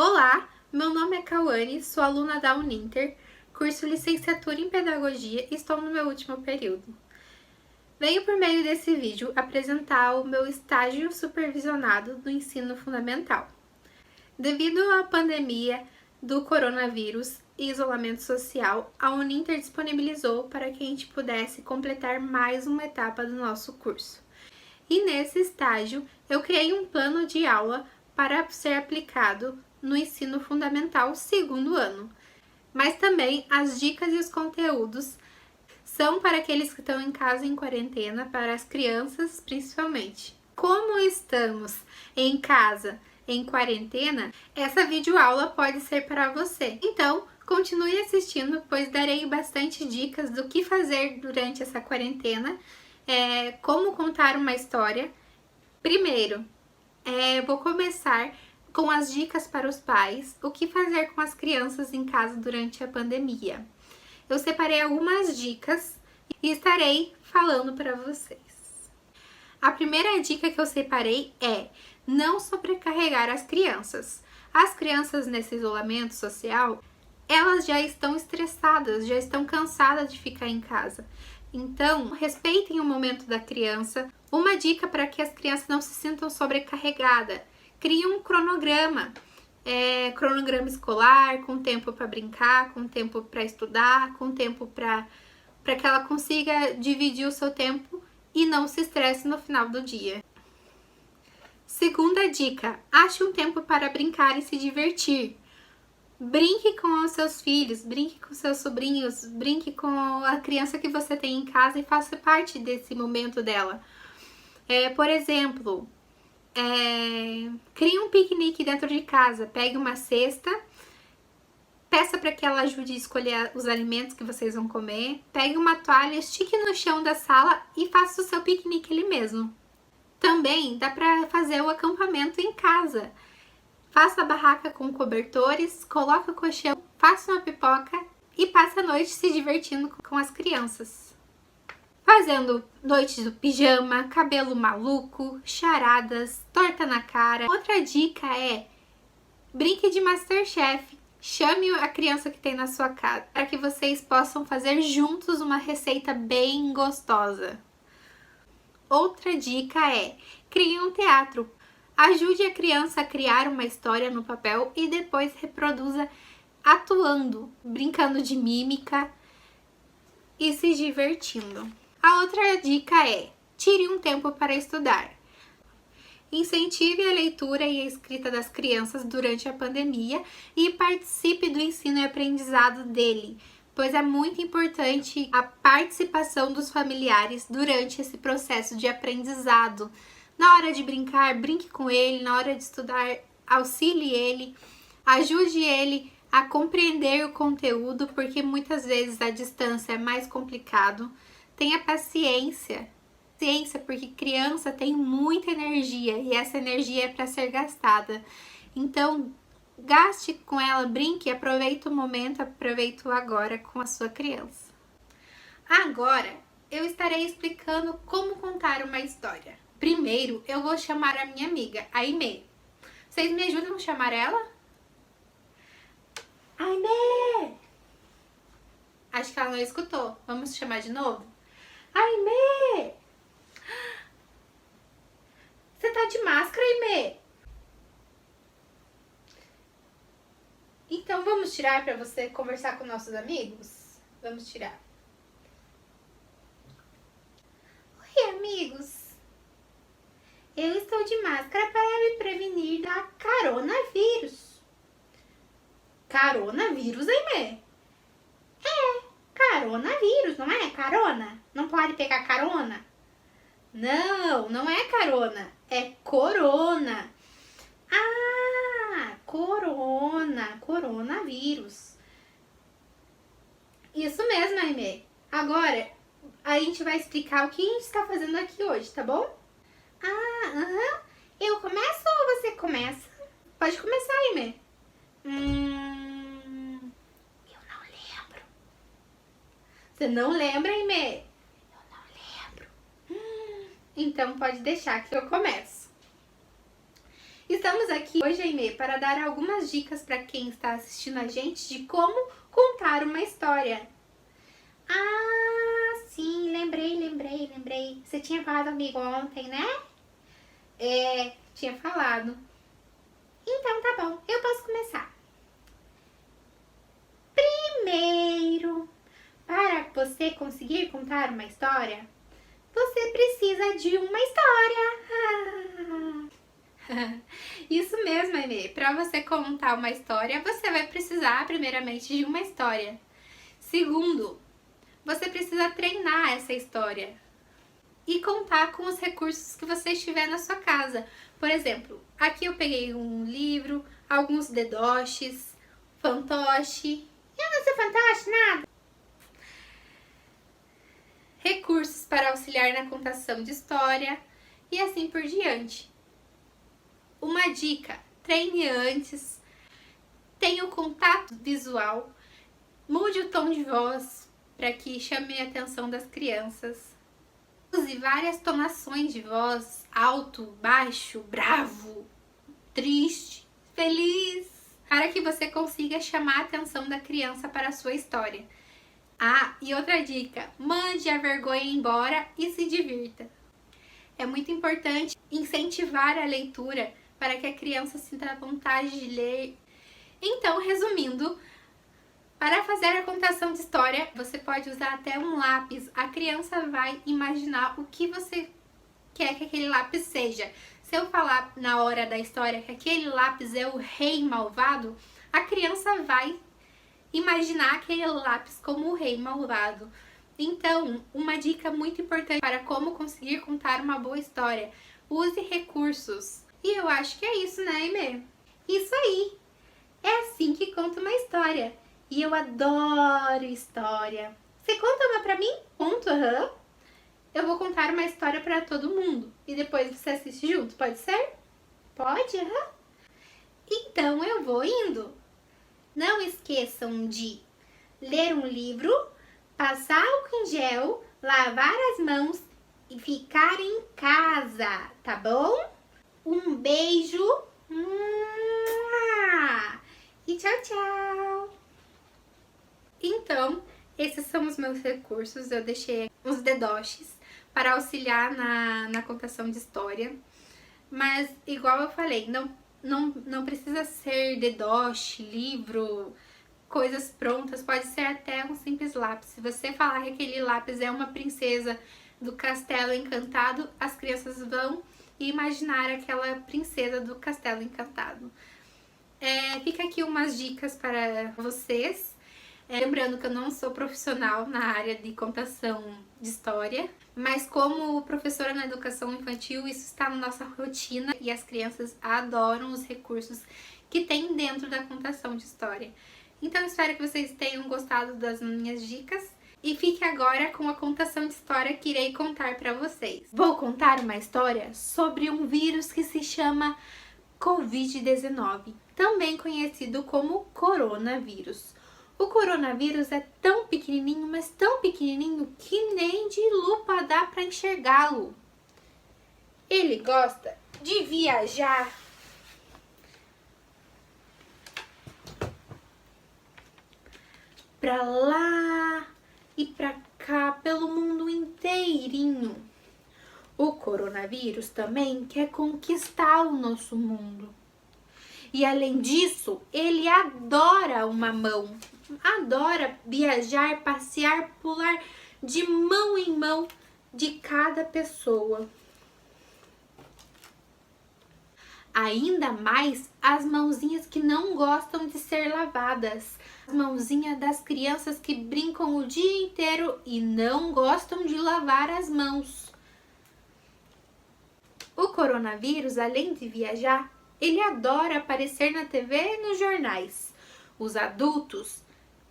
Olá, meu nome é Cauane, sou aluna da Uninter, curso Licenciatura em Pedagogia e estou no meu último período. Venho por meio desse vídeo apresentar o meu estágio supervisionado do ensino fundamental. Devido à pandemia do coronavírus e isolamento social, a Uninter disponibilizou para que a gente pudesse completar mais uma etapa do nosso curso. E nesse estágio, eu criei um plano de aula para ser aplicado no ensino fundamental segundo ano. Mas também as dicas e os conteúdos são para aqueles que estão em casa em quarentena, para as crianças principalmente. Como estamos em casa em quarentena, essa videoaula pode ser para você. Então, continue assistindo, pois darei bastante dicas do que fazer durante essa quarentena, como contar uma história. Primeiro, vou começar com as dicas para os pais, o que fazer com as crianças em casa durante a pandemia. Eu separei algumas dicas e estarei falando para vocês. A primeira dica que eu separei é não sobrecarregar as crianças. As crianças nesse isolamento social, elas já estão estressadas, já estão cansadas de ficar em casa. Então, respeitem o momento da criança. Uma dica para que as crianças não se sintam sobrecarregadas: crie um cronograma. Cronograma escolar, com tempo para brincar, com tempo para estudar, com tempo para que ela consiga dividir o seu tempo e não se estresse no final do dia. Segunda dica: ache um tempo para brincar e se divertir. Brinque com os seus filhos, brinque com seus sobrinhos, brinque com a criança que você tem em casa e faça parte desse momento dela. Por exemplo, crie um piquenique dentro de casa, pegue uma cesta, peça para que ela ajude a escolher os alimentos que vocês vão comer, pegue uma toalha, estique no chão da sala e faça o seu piquenique ali mesmo. Também dá para fazer o acampamento em casa. Faça a barraca com cobertores, coloque o colchão, faça uma pipoca e passe a noite se divertindo com as crianças. Fazendo noites do pijama, cabelo maluco, charadas, torta na cara. Outra dica é brinque de MasterChef. Chame a criança que tem na sua casa para que vocês possam fazer juntos uma receita bem gostosa. Outra dica é crie um teatro. Ajude a criança a criar uma história no papel e depois reproduza atuando, brincando de mímica e se divertindo. A outra dica é tire um tempo para estudar. Incentive a leitura e a escrita das crianças durante a pandemia e participe do ensino e aprendizado dele, pois é muito importante a participação dos familiares durante esse processo de aprendizado. Na hora de brincar, brinque com ele, na hora de estudar, auxilie ele, ajude ele a compreender o conteúdo, porque muitas vezes a distância é mais complicado. Tenha paciência, porque criança tem muita energia e essa energia é para ser gastada. Então, gaste com ela, brinque, aproveite o momento, aproveite o agora com a sua criança. Agora, eu estarei explicando como contar uma história. Primeiro, eu vou chamar a minha amiga, a Aimee. Vocês me ajudam a chamar ela? Aimee! Acho que ela não escutou. Vamos chamar de novo? Aimee! Você tá de máscara, Aimee? Então vamos tirar para você conversar com nossos amigos? Vamos tirar. Oi, amigos! Eu estou de máscara para me prevenir da coronavírus. Coronavírus, Aimee? Coronavírus, não é? Carona? Não pode pegar carona? Não, não é carona, é corona. Ah, coronavírus. Isso mesmo, Aimee. Agora, a gente vai explicar o que a gente está fazendo aqui hoje, tá bom? Eu começo ou você começa? Pode começar, Aimee. Eu não lembro. Você não lembra, Aimee? Eu não lembro. Então pode deixar que eu começo. Estamos aqui hoje, Aimee, para dar algumas dicas para quem está assistindo a gente de como contar uma história. Ah, sim, lembrei. Você tinha falado comigo ontem, né? Tinha falado. Então tá bom, eu posso começar. Primeiro, para você conseguir contar uma história, você precisa de uma história. Isso mesmo, Aimee. Para você contar uma história, você vai precisar primeiramente de uma história. Segundo, você precisa treinar essa história e contar com os recursos que você estiver na sua casa. Por exemplo, aqui eu peguei um livro, alguns dedoches, fantoche. Eu não sou fantoche, nada. Recursos para auxiliar na contação de história e assim por diante. Uma dica: treine antes, tenha o contato visual, mude o tom de voz para que chame a atenção das crianças. Use várias tonações de voz, alto, baixo, bravo, triste, feliz, para que você consiga chamar a atenção da criança para a sua história. Ah, e outra dica: mande a vergonha embora e se divirta. É muito importante incentivar a leitura para que a criança sinta a vontade de ler. Então, resumindo, para fazer a contação de história, você pode usar até um lápis. A criança vai imaginar o que você quer que aquele lápis seja. Se eu falar na hora da história que aquele lápis é o rei malvado, a criança vai imaginar aquele lápis como o rei malvado. Então, uma dica muito importante para como conseguir contar uma boa história: use recursos. E eu acho que é isso, né, Aimee? Isso aí! É assim que conta uma história. E eu adoro história. Você conta uma pra mim? Conto, aham. Eu vou contar uma história pra todo mundo. E depois você assiste junto, pode ser? Pode, aham. Então eu vou indo. Não esqueçam de ler um livro, passar álcool em gel, lavar as mãos e ficar em casa, tá bom? Um beijo e tchau, tchau! Então, esses são os meus recursos. Eu deixei uns dedoches para auxiliar na contação de história. Mas, igual eu falei, não precisa ser dedoche, livro, coisas prontas. Pode ser até um simples lápis. Se você falar que aquele lápis é uma princesa do Castelo Encantado, as crianças vão imaginar aquela princesa do Castelo Encantado. Fica aqui umas dicas para vocês. Lembrando que eu não sou profissional na área de contação de história, mas como professora na educação infantil, isso está na nossa rotina e as crianças adoram os recursos que tem dentro da contação de história. Então, espero que vocês tenham gostado das minhas dicas e fique agora com a contação de história que irei contar para vocês. Vou contar uma história sobre um vírus que se chama Covid-19, também conhecido como coronavírus. O coronavírus é tão pequenininho, mas tão pequenininho que nem de lupa dá para enxergá-lo. Ele gosta de viajar para lá e para cá pelo mundo inteirinho. O coronavírus também quer conquistar o nosso mundo. E além disso, ele adora uma mão. Adora viajar, passear, pular de mão em mão de cada pessoa. Ainda mais as mãozinhas que não gostam de ser lavadas. As mãozinhas das crianças que brincam o dia inteiro e não gostam de lavar as mãos. O coronavírus, além de viajar, ele adora aparecer na TV e nos jornais. Os adultos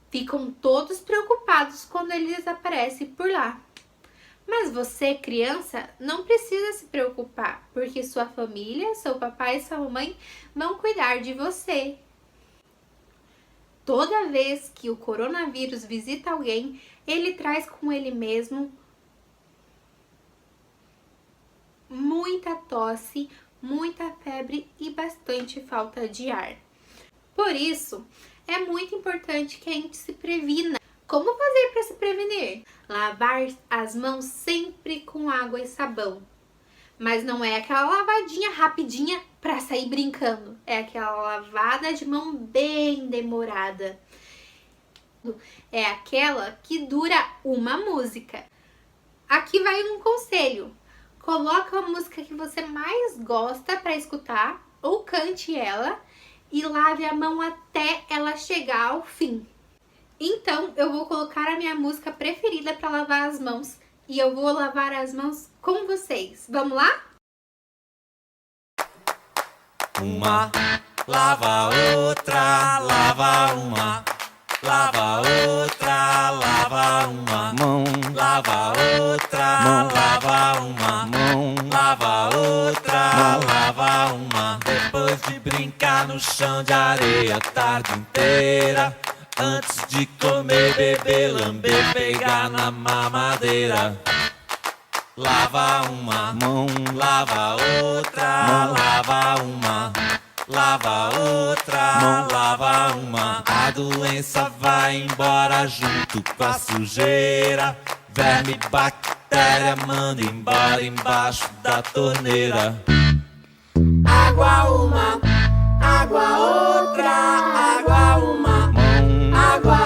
ficam todos preocupados quando ele desaparece por lá. Mas você, criança, não precisa se preocupar, porque sua família, seu papai e sua mamãe vão cuidar de você. Toda vez que o coronavírus visita alguém, ele traz com ele mesmo muita tosse, muita febre e bastante falta de ar. Por isso, é muito importante que a gente se previna. Como fazer para se prevenir? Lavar as mãos sempre com água e sabão. Mas não é aquela lavadinha rapidinha para sair brincando. É aquela lavada de mão bem demorada. É aquela que dura uma música. Aqui vai um conselho. Coloca a música que você mais gosta para escutar ou cante ela e lave a mão até ela chegar ao fim. Então, eu vou colocar a minha música preferida para lavar as mãos e eu vou lavar as mãos com vocês. Vamos lá? Uma, lava a outra, lava uma, lava a outra, lava uma mão, lava a outra, mão, lava uma mão, lava a outra, lava uma. Depois de brincar no chão de areia a tarde inteira, antes de comer, beber, lamber, pegar na mamadeira. Lava uma mão, lava outra, mão, lava uma, lava outra, mão, lava uma. A doença vai embora junto com a sujeira. Verme, bactéria, manda embora embaixo da torneira. Água uma, água outra, água uma, mão, água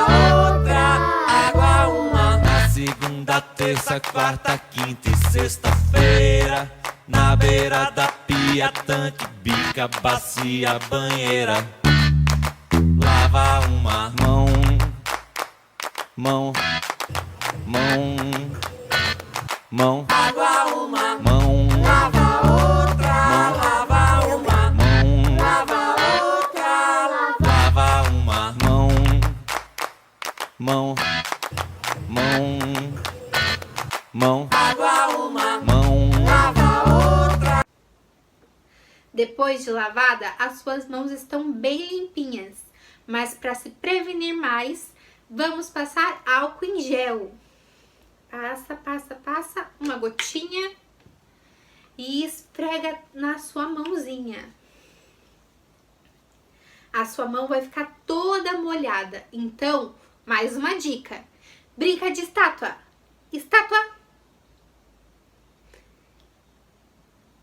outra, água uma. Na segunda, terça, quarta, quinta e sexta-feira, na beira da pia, tanque, bica, bacia, banheira. Lava uma mão, mão, mão, mão. Água uma mão, lava outra, mão, lava uma mão, lava outra, lava uma mão, mão, mão, mão. Água uma mão, lava outra. Depois de lavada, as suas mãos estão bem limpinhas. Mas para se prevenir mais, vamos passar álcool em gel. Passa, passa, passa uma gotinha e esfrega na sua mãozinha. A sua mão vai ficar toda molhada. Então, mais uma dica. Brinca de estátua. Estátua.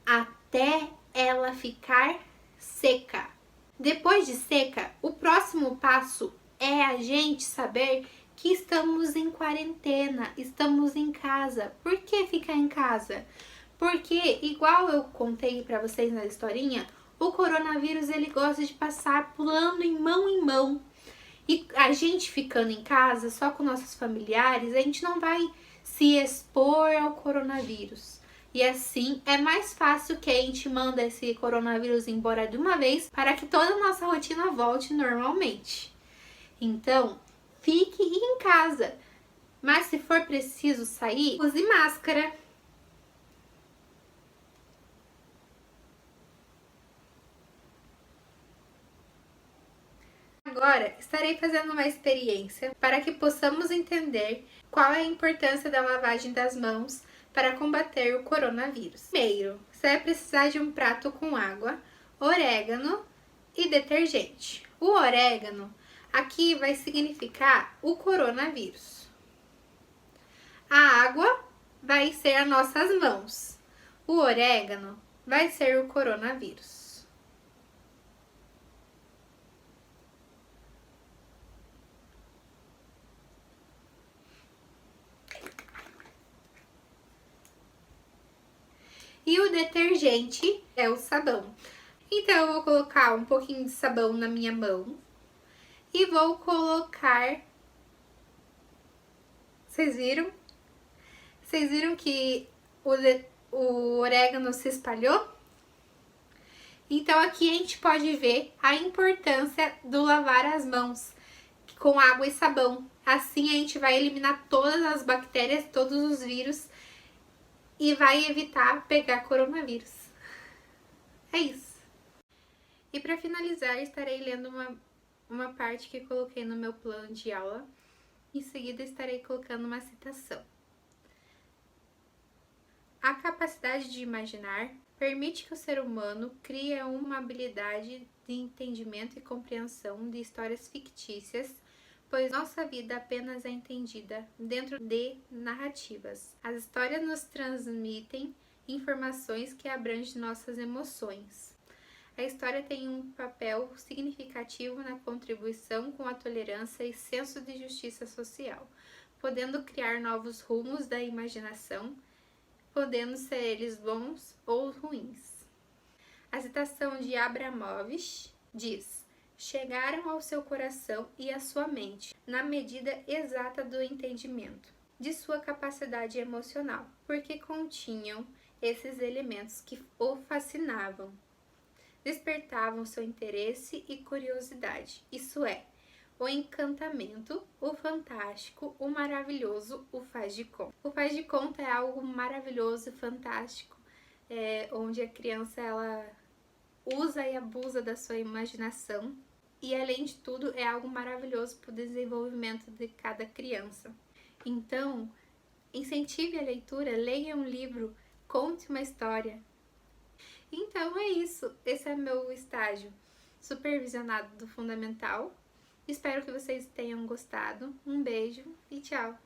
Até ela ficar seca. Depois de seca, o próximo passo é a gente saber que estamos em quarentena, estamos em casa. Por que ficar em casa? Porque, igual eu contei para vocês na historinha, o coronavírus ele gosta de passar pulando em mão. E a gente ficando em casa só com nossos familiares, a gente não vai se expor ao coronavírus. E assim é mais fácil que a gente manda esse coronavírus embora de uma vez para que toda a nossa rotina volte normalmente. Então, fique em casa. Mas se for preciso sair, use máscara. Agora, estarei fazendo uma experiência para que possamos entender qual é a importância da lavagem das mãos para combater o coronavírus. Primeiro, você vai precisar de um prato com água, orégano e detergente. O orégano aqui vai significar o coronavírus. A água vai ser as nossas mãos. O orégano vai ser o coronavírus. E o detergente é o sabão. Então, eu vou colocar um pouquinho de sabão na minha mão. E vou colocar... Vocês viram? Vocês viram que o orégano se espalhou? Então, aqui a gente pode ver a importância do lavar as mãos com água e sabão. Assim, a gente vai eliminar todas as bactérias, todos os vírus e vai evitar pegar coronavírus. É isso. E para finalizar, estarei lendo uma parte que coloquei no meu plano de aula. Em seguida, estarei colocando uma citação. A capacidade de imaginar Permite que o ser humano crie uma habilidade de entendimento e compreensão de histórias fictícias, pois nossa vida apenas é entendida dentro de narrativas. As histórias nos transmitem informações que abrangem nossas emoções. A história tem um papel significativo na contribuição com a tolerância e senso de justiça social, podendo criar novos rumos da imaginação, podendo ser eles bons ou ruins. A citação de Abramovich diz: chegaram ao seu coração e à sua mente, na medida exata do entendimento de sua capacidade emocional, porque continham esses elementos que o fascinavam, despertavam seu interesse e curiosidade, isso é, o encantamento, o fantástico, o maravilhoso, o faz de conta. O faz de conta é algo maravilhoso e fantástico, onde a criança ela usa e abusa da sua imaginação e, além de tudo, é algo maravilhoso para o desenvolvimento de cada criança. Então, incentive a leitura, leia um livro, conte uma história. Então é isso, esse é meu estágio supervisionado do Fundamental. Espero que vocês tenham gostado. Um beijo e tchau!